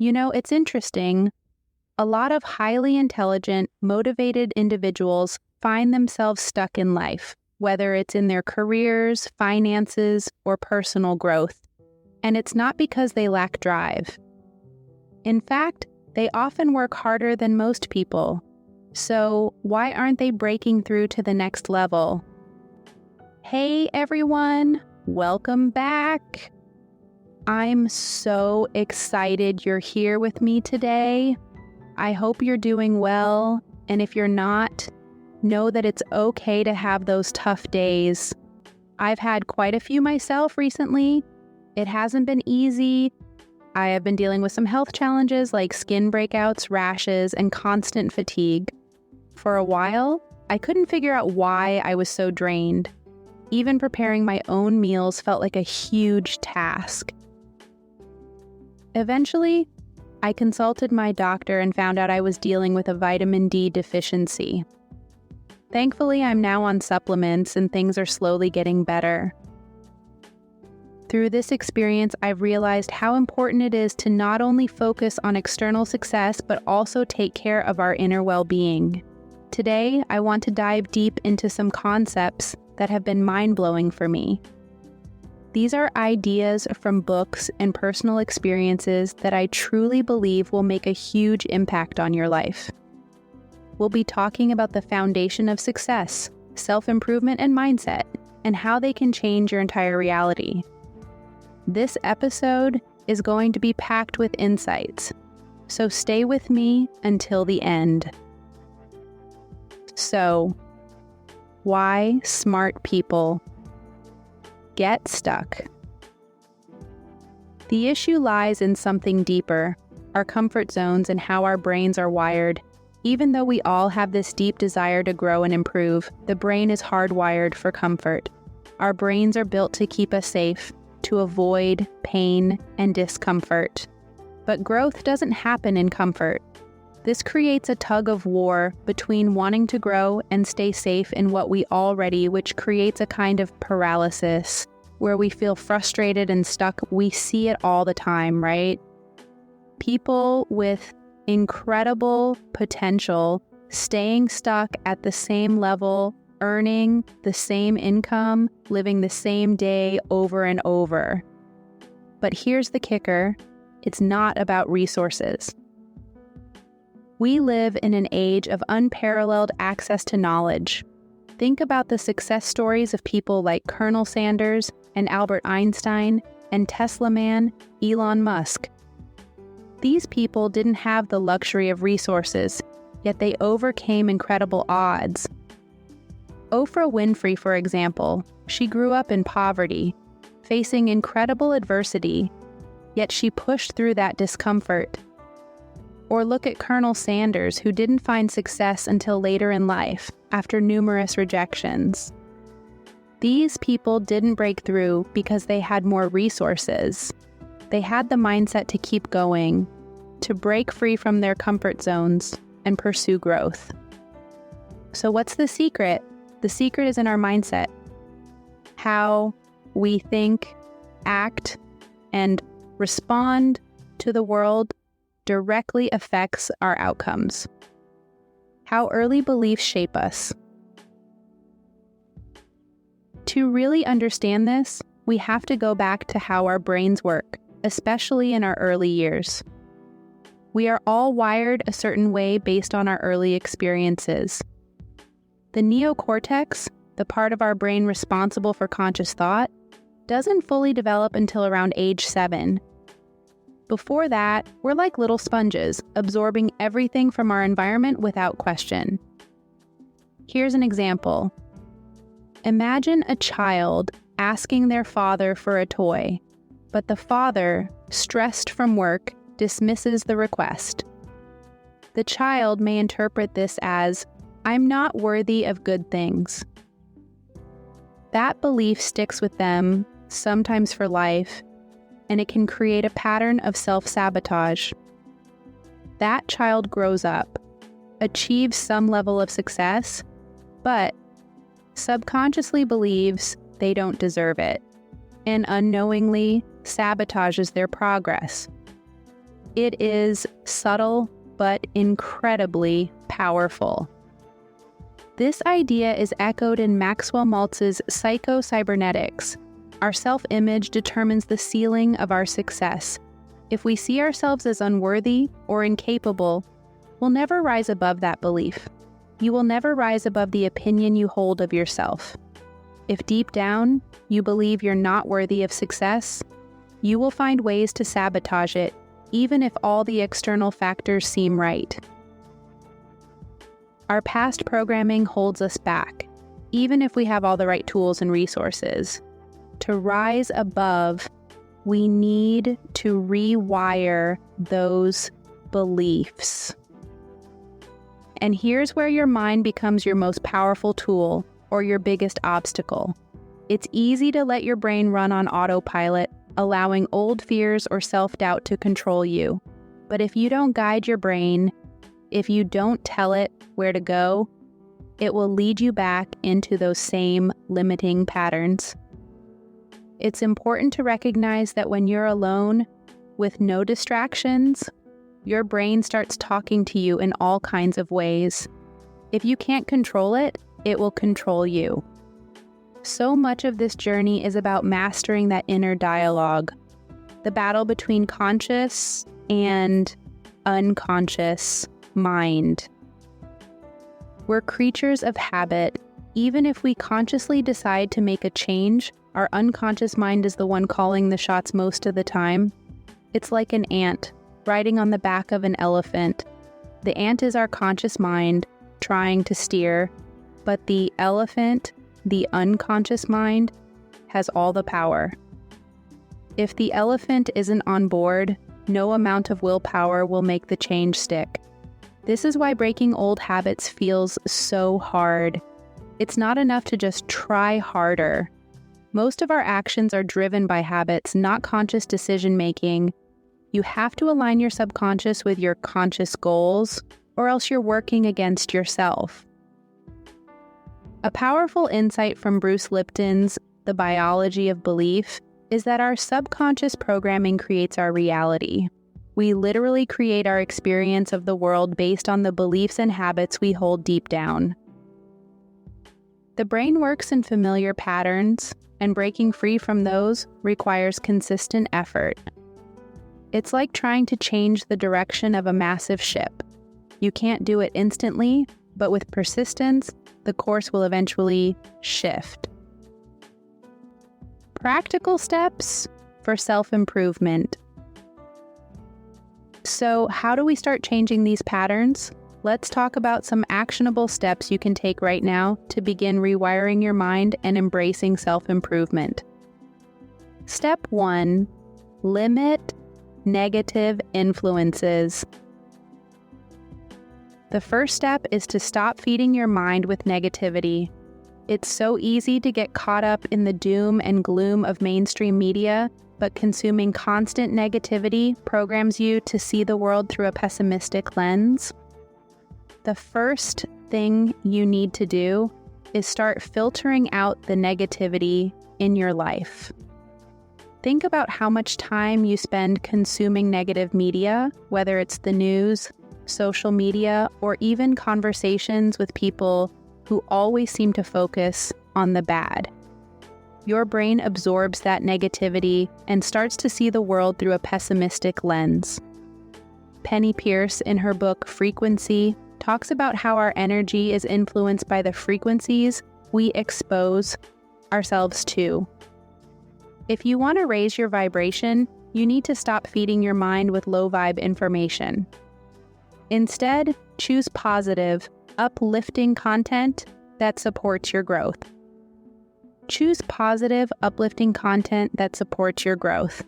It's interesting. A lot of highly intelligent, motivated individuals find themselves stuck in life, whether it's in their careers, finances, or personal growth. And it's not because they lack drive. In fact, they often work harder than most people. So why aren't they breaking through to the next level? Hey everyone, welcome back. I'm so excited you're here with me today. I hope you're doing well, and if you're not, know that it's okay to have those tough days. I've had quite a few myself recently. It hasn't been easy. I have been dealing with some health challenges like skin breakouts, rashes, and constant fatigue. For a while, I couldn't figure out why I was so drained. Even preparing my own meals felt like a huge task. Eventually, I consulted my doctor and found out I was dealing with a vitamin D deficiency. Thankfully, I'm now on supplements and things are slowly getting better. Through this experience, I've realized how important it is to not only focus on external success, but also take care of our inner well-being. Today, I want to dive deep into some concepts that have been mind-blowing for me. These are ideas from books and personal experiences that I truly believe will make a huge impact on your life. We'll be talking about the foundation of success, self-improvement, and mindset, and how they can change your entire reality. This episode is going to be packed with insights, so stay with me until the end. So, why smart people get stuck? The issue lies in something deeper, our comfort zones and how our brains are wired. Even though we all have this deep desire to grow and improve, the brain is hardwired for comfort. Our brains are built to keep us safe, to avoid pain and discomfort. But growth doesn't happen in comfort. This creates a tug of war between wanting to grow and stay safe in what we already, which creates a kind of paralysis where we feel frustrated and stuck. We see it all the time, right? People with incredible potential staying stuck at the same level, earning the same income, living the same day over and over. But here's the kicker, it's not about resources. We live in an age of unparalleled access to knowledge. Think about the success stories of people like Colonel Sanders and Albert Einstein and Tesla man Elon Musk. These people didn't have the luxury of resources, yet they overcame incredible odds. Oprah Winfrey, for example, she grew up in poverty, facing incredible adversity, yet she pushed through that discomfort. Or look at Colonel Sanders, who didn't find success until later in life, after numerous rejections. These people didn't break through because they had more resources. They had the mindset to keep going, to break free from their comfort zones and pursue growth. So what's the secret? The secret is in our mindset. How we think, act, and respond to the world directly affects our outcomes. How early beliefs shape us. To really understand this, we have to go back to how our brains work, especially in our early years. We are all wired a certain way based on our early experiences. The neocortex, the part of our brain responsible for conscious thought, doesn't fully develop until around age 7. Before that, we're like little sponges, absorbing everything from our environment without question. Here's an example. Imagine a child asking their father for a toy, but the father, stressed from work, dismisses the request. The child may interpret this as, "I'm not worthy of good things." That belief sticks with them, sometimes for life, and it can create a pattern of self-sabotage. That child grows up, achieves some level of success, but subconsciously believes they don't deserve it, and unknowingly sabotages their progress. It is subtle but incredibly powerful. This idea is echoed in Maxwell Maltz's Psycho-Cybernetics. Our self-image determines the ceiling of our success. If we see ourselves as unworthy or incapable, we'll never rise above that belief. You will never rise above the opinion you hold of yourself. If deep down you believe you're not worthy of success, you will find ways to sabotage it, even if all the external factors seem right. Our past programming holds us back, even if we have all the right tools and resources. To rise above, we need to rewire those beliefs. And here's where your mind becomes your most powerful tool or your biggest obstacle. It's easy to let your brain run on autopilot, allowing old fears or self-doubt to control you. But if you don't guide your brain, if you don't tell it where to go, it will lead you back into those same limiting patterns. It's important to recognize that when you're alone, with no distractions, your brain starts talking to you in all kinds of ways. If you can't control it, it will control you. So much of this journey is about mastering that inner dialogue, the battle between conscious and unconscious mind. We're creatures of habit. Even if we consciously decide to make a change, our unconscious mind is the one calling the shots most of the time. It's like an ant riding on the back of an elephant. The ant is our conscious mind trying to steer, but the elephant, the unconscious mind, has all the power. If the elephant isn't on board, no amount of willpower will make the change stick. This is why breaking old habits feels so hard. It's not enough to just try harder. Most of our actions are driven by habits, not conscious decision-making. You have to align your subconscious with your conscious goals, or else you're working against yourself. A powerful insight from Bruce Lipton's The Biology of Belief is that our subconscious programming creates our reality. We literally create our experience of the world based on the beliefs and habits we hold deep down. The brain works in familiar patterns, and breaking free from those requires consistent effort. It's like trying to change the direction of a massive ship. You can't do it instantly, but with persistence, the course will eventually shift. Practical steps for self-improvement. So, how do we start changing these patterns? Let's talk about some actionable steps you can take right now to begin rewiring your mind and embracing self-improvement. Step 1, limit negative influences. The first step is to stop feeding your mind with negativity. It's so easy to get caught up in the doom and gloom of mainstream media, but consuming constant negativity programs you to see the world through a pessimistic lens. The first thing you need to do is start filtering out the negativity in your life. Think about how much time you spend consuming negative media, whether it's the news, social media, or even conversations with people who always seem to focus on the bad. Your brain absorbs that negativity and starts to see the world through a pessimistic lens. Penny Pierce, in her book Frequency, talks about how our energy is influenced by the frequencies we expose ourselves to. If you want to raise your vibration, you need to stop feeding your mind with low-vibe information. Instead, choose positive, uplifting content that supports your growth. Choose positive, uplifting content that supports your growth.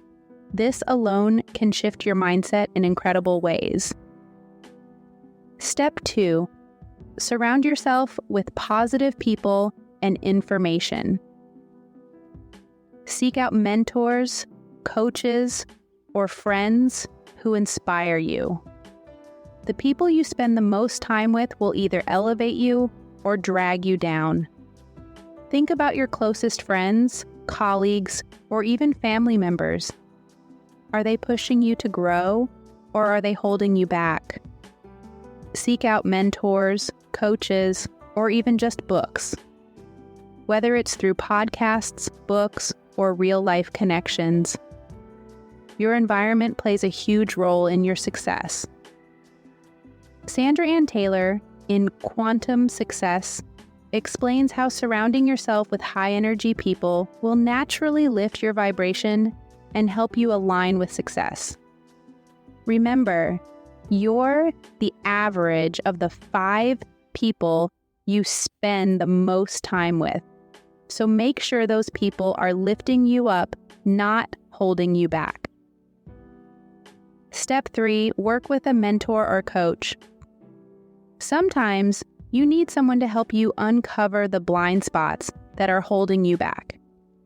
This alone can shift your mindset in incredible ways. Step 2, surround yourself with positive people and information. Seek out mentors, coaches, or friends who inspire you. The people you spend the most time with will either elevate you or drag you down. Think about your closest friends, colleagues, or even family members. Are they pushing you to grow, or are they holding you back? Seek out mentors, coaches, or even just books. Whether it's through podcasts, books, or real-life connections, your environment plays a huge role in your success. Sandra Ann Taylor, in Quantum Success, explains how surrounding yourself with high-energy people will naturally lift your vibration and help you align with success. Remember, you're the average of the 5 people you spend the most time with. So make sure those people are lifting you up, not holding you back. Step 3, work with a mentor or coach. Sometimes you need someone to help you uncover the blind spots that are holding you back.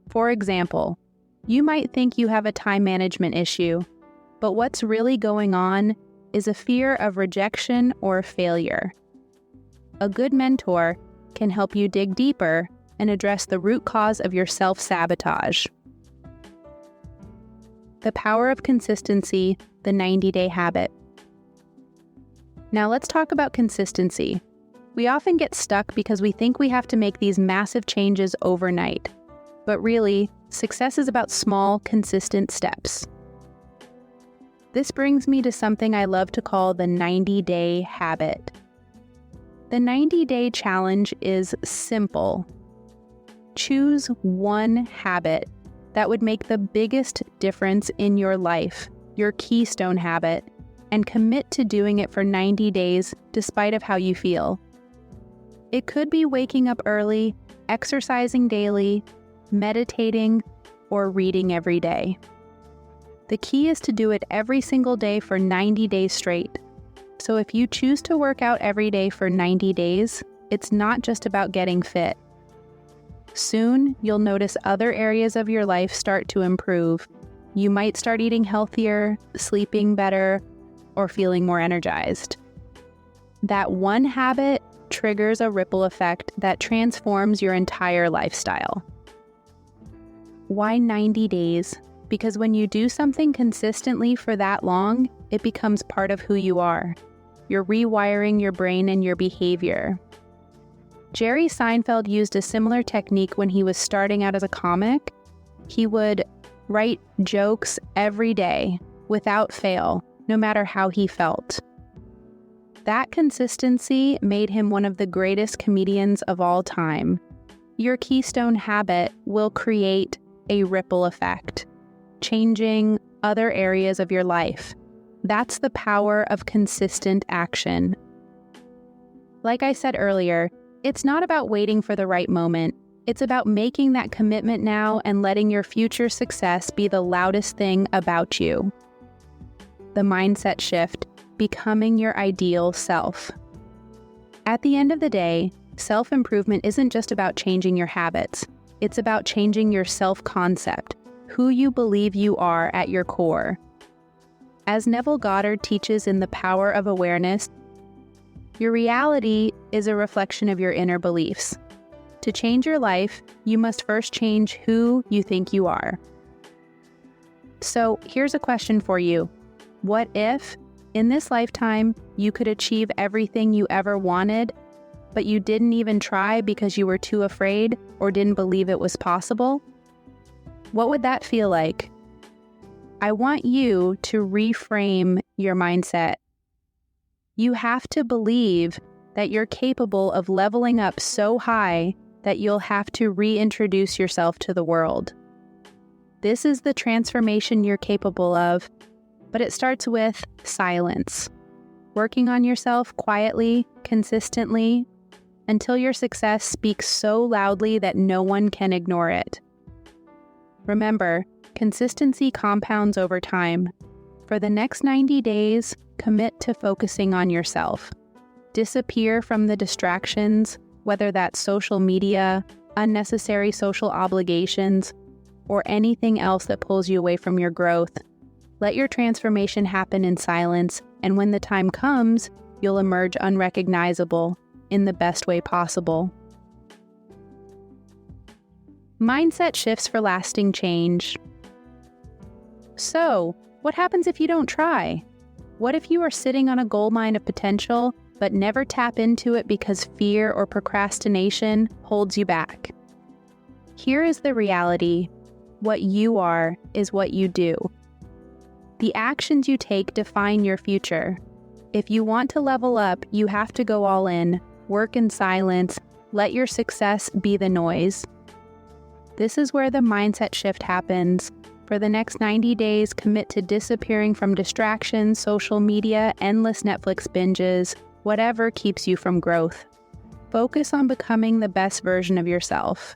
For example, you might think you have a time management issue, but what's really going on is a fear of rejection or failure. A good mentor can help you dig deeper and address the root cause of your self-sabotage. The power of consistency, the 90-day habit. Now let's talk about consistency. We often get stuck because we think we have to make these massive changes overnight. But really, success is about small, consistent steps. This brings me to something I love to call the 90-day habit. The 90-day challenge is simple. Choose one habit that would make the biggest difference in your life, your keystone habit, and commit to doing it for 90 days despite of how you feel. It could be waking up early, exercising daily, meditating, or reading every day. The key is to do it every single day for 90 days straight. So if you choose to work out every day for 90 days, it's not just about getting fit. Soon, you'll notice other areas of your life start to improve. You might start eating healthier, sleeping better, or feeling more energized. That one habit triggers a ripple effect that transforms your entire lifestyle. Why 90 days? Because when you do something consistently for that long, it becomes part of who you are. You're rewiring your brain and your behavior. Jerry Seinfeld used a similar technique when he was starting out as a comic. He would write jokes every day, without fail, no matter how he felt. That consistency made him one of the greatest comedians of all time. Your keystone habit will create a ripple effect, changing other areas of your life. That's the power of consistent action. Like I said earlier, it's not about waiting for the right moment. It's about making that commitment now and letting your future success be the loudest thing about you. The mindset shift, becoming your ideal self. At the end of the day, self-improvement isn't just about changing your habits. It's about changing your self-concept, who you believe you are at your core. As Neville Goddard teaches in The Power of Awareness, your reality is a reflection of your inner beliefs. To change your life, you must first change who you think you are. So here's a question for you. What if, in this lifetime, you could achieve everything you ever wanted, but you didn't even try because you were too afraid or didn't believe it was possible? What would that feel like? I want you to reframe your mindset. You have to believe that you're capable of leveling up so high that you'll have to reintroduce yourself to the world. This is the transformation you're capable of, but it starts with silence. Working on yourself quietly, consistently, until your success speaks so loudly that no one can ignore it. Remember, consistency compounds over time. For the next 90 days, commit to focusing on yourself. Disappear from the distractions, whether that's social media, unnecessary social obligations, or anything else that pulls you away from your growth. Let your transformation happen in silence, and when the time comes, you'll emerge unrecognizable in the best way possible. Mindset shifts for lasting change. So, what happens if you don't try? What if you are sitting on a goldmine of potential, but never tap into it because fear or procrastination holds you back? Here is the reality. What you are is what you do. The actions you take define your future. If you want to level up, you have to go all in, work in silence, let your success be the noise. This is where the mindset shift happens. For the next 90 days, commit to disappearing from distractions, social media, endless Netflix binges, whatever keeps you from growth. Focus on becoming the best version of yourself.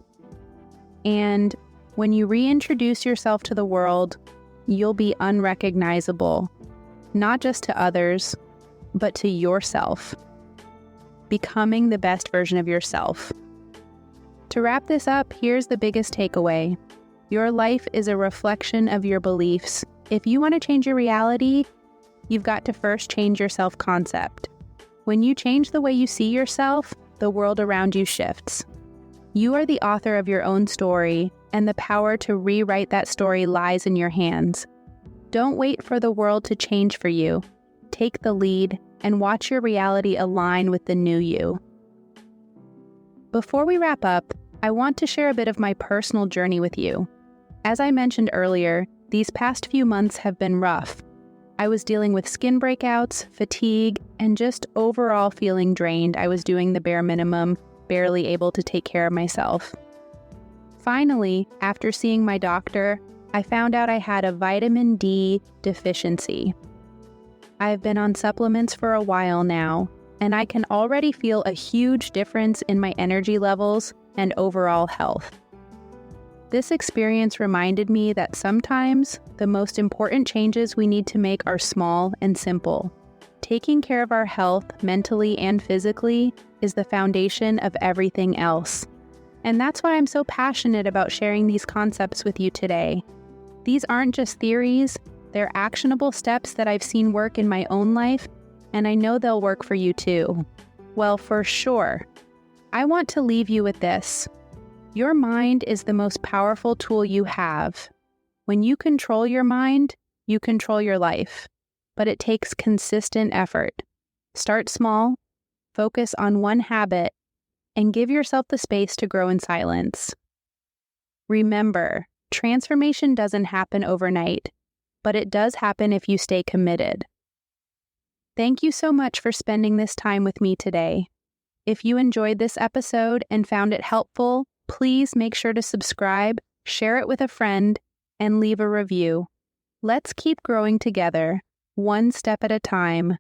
And when you reintroduce yourself to the world, you'll be unrecognizable, not just to others, but to yourself. Becoming the best version of yourself. To wrap this up, here's the biggest takeaway. Your life is a reflection of your beliefs. If you want to change your reality, you've got to first change your self-concept. When you change the way you see yourself, the world around you shifts. You are the author of your own story, and the power to rewrite that story lies in your hands. Don't wait for the world to change for you. Take the lead and watch your reality align with the new you. Before we wrap up, I want to share a bit of my personal journey with you. As I mentioned earlier, these past few months have been rough. I was dealing with skin breakouts, fatigue, and just overall feeling drained. I was doing the bare minimum, barely able to take care of myself. Finally, after seeing my doctor, I found out I had a vitamin D deficiency. I've been on supplements for a while now, and I can already feel a huge difference in my energy levels and overall health. This experience reminded me that sometimes the most important changes we need to make are small and simple. Taking care of our health, mentally and physically, is the foundation of everything else. And that's why I'm so passionate about sharing these concepts with you today. These aren't just theories, they're actionable steps that I've seen work in my own life, and I know they'll work for you too. Well, for sure. I want to leave you with this. Your mind is the most powerful tool you have. When you control your mind, you control your life. But it takes consistent effort. Start small, focus on one habit, and give yourself the space to grow in silence. Remember, transformation doesn't happen overnight, but it does happen if you stay committed. Thank you so much for spending this time with me today. If you enjoyed this episode and found it helpful, please make sure to subscribe, share it with a friend, and leave a review. Let's keep growing together, one step at a time,